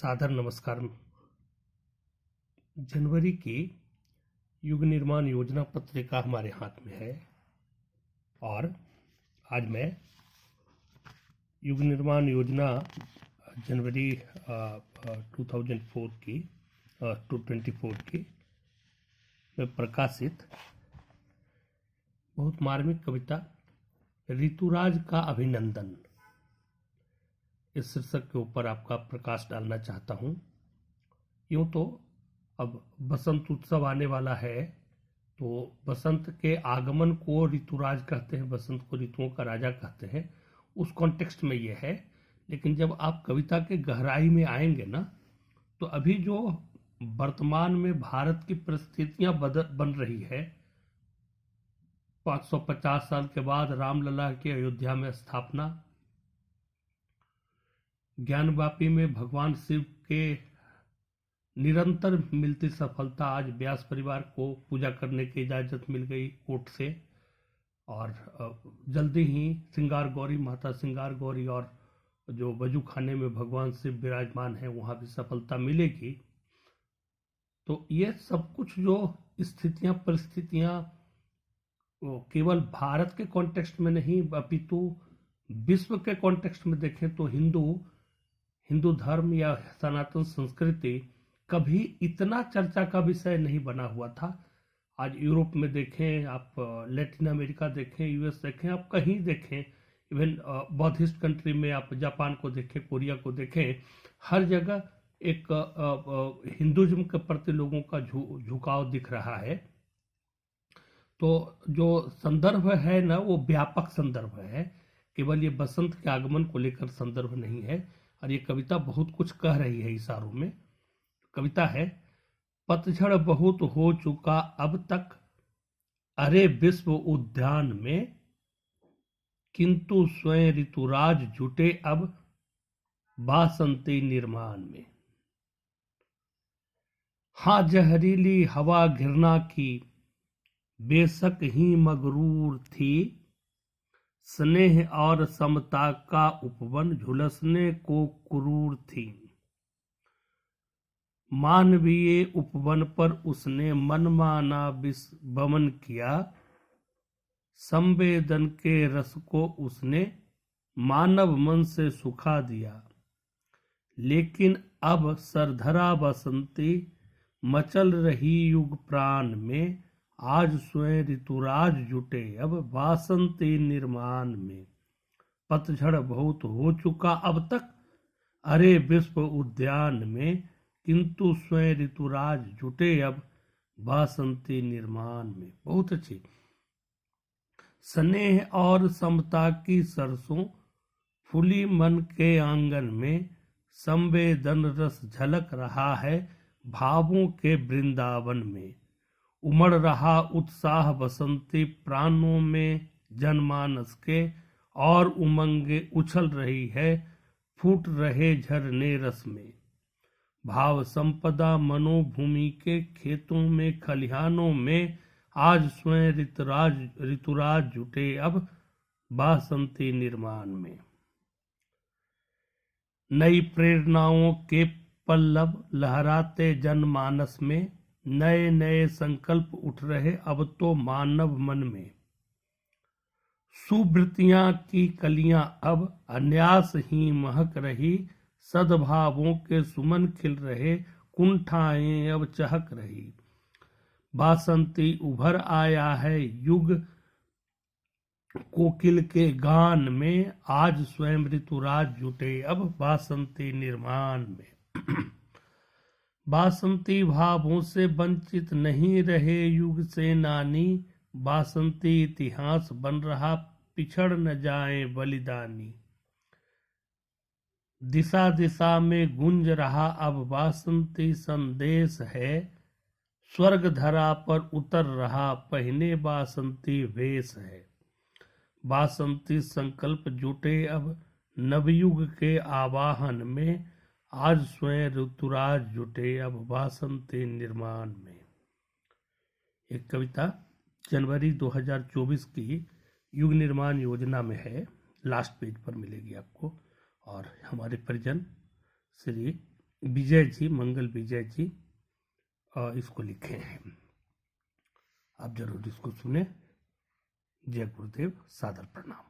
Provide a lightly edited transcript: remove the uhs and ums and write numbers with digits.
सादर नमस्कार। जनवरी की युग निर्माण योजना पत्रिका हमारे हाथ में है और आज मैं युग निर्माण योजना जनवरी 2004 की 2024 की में प्रकाशित बहुत मार्मिक कविता ऋतुराज का अभिनंदन इस शीर्षक के ऊपर आपका प्रकाश डालना चाहता हूँ। यूँ तो अब बसंत उत्सव आने वाला है, तो बसंत के आगमन को ऋतुराज कहते हैं, बसंत को ऋतुओं का राजा कहते हैं। उस कॉन्टेक्स्ट में ये है, लेकिन जब आप कविता के गहराई में आएंगे ना, तो अभी जो वर्तमान में भारत की परिस्थितियां बन रही है, 550 साल के बाद रामलला की अयोध्या में स्थापना, ज्ञानवापी में भगवान शिव के निरंतर मिलती सफलता, आज व्यास परिवार को पूजा करने की इजाजत मिल गई कोर्ट से, और जल्दी ही श्रृंगार गौरी, माता श्रृंगार गौरी और जो वजू खाने में भगवान शिव विराजमान है वहां भी सफलता मिलेगी। तो ये सब कुछ जो स्थितियां परिस्थितियां केवल भारत के कॉन्टेक्स्ट में नहीं अपितु विश्व के कॉन्टेक्स्ट में देखें तो हिंदू धर्म या सनातन संस्कृति कभी इतना चर्चा का विषय नहीं बना हुआ था। आज यूरोप में देखें आप, लैटिन अमेरिका देखें, यूएस देखें, आप कहीं देखें, इवन बौद्धिस्ट कंट्री में आप जापान को देखें, कोरिया को देखें, हर जगह एक हिंदुज्म के प्रति लोगों का झुकाव दिख रहा है। तो जो संदर्भ है ना, वो व्यापक संदर्भ है, केवल ये बसंत के आगमन को लेकर संदर्भ नहीं है। और ये कविता बहुत कुछ कह रही है इशारों में। कविता है, पतझड़ बहुत हो चुका अब तक, अरे विश्व उद्यान में, किंतु स्वयं ऋतुराज जुटे अब बासंती निर्माण में। हाँ जहरीली हवा घृणा की बेशक ही मगरूर थी, स्नेह और समता का उपवन झुलसने को क्रूर थी। मानवीय उपवन पर उसने मनमाना विस्मरण किया, संवेदन के रस को उसने मानव मन से सुखा दिया। लेकिन अब सरधरा बसंती मचल रही युग प्राण में, आज स्वयं ऋतुराज जुटे अब बासंती निर्माण में। पतझड़ बहुत हो चुका अब तक, अरे विश्व उद्यान में, किंतु स्वयं ऋतुराज जुटे अब बासंती निर्माण में। बहुत अच्छी। स्नेह और समता की सरसों फूली मन के आंगन में, संवेदन रस झलक रहा है भावों के वृंदावन में। उमड़ रहा उत्साह बसंती प्राणों में जनमानस के, और उमंगे उछल रही है फूट रहे झरने रस में। भाव संपदा मनोभूमि के खेतों में खलिहानों में, आज स्वयं ऋतुराज जुटे अब बासंती निर्माण में। नई प्रेरणाओं के पल्लव लहराते जनमानस में, नए नए संकल्प उठ रहे अब तो मानव मन में। सुवृत्तियां की कलियां अब अन्यास ही महक रही, सद्भावों के सुमन खिल रहे कुंठाएं अब चहक रही। बासंती उभर आया है युग कोकिल के गान में, आज स्वयं ऋतुराज जुटे अब बासंती निर्माण में। बासंती भावों से वंचित नहीं रहे युग से नानी, बासंती इतिहास बन रहा पिछड़ न जाए बलिदानी। दिशा दिशा में गूंज रहा अब बासंती संदेश है, स्वर्ग धरा पर उतर रहा पहने बासंती वेश है। बासंती संकल्प जुटे अब नवयुग के आवाहन में, आज स्वयं ऋतुराज जुटे अब बासंती निर्माण में। एक कविता जनवरी 2024 की युग निर्माण योजना में है, लास्ट पेज पर मिलेगी आपको। और हमारे परिजन श्री विजय जी, मंगल विजय जी इसको लिखे हैं। आप जरूर इसको सुने। जय गुरुदेव, सादर प्रणाम।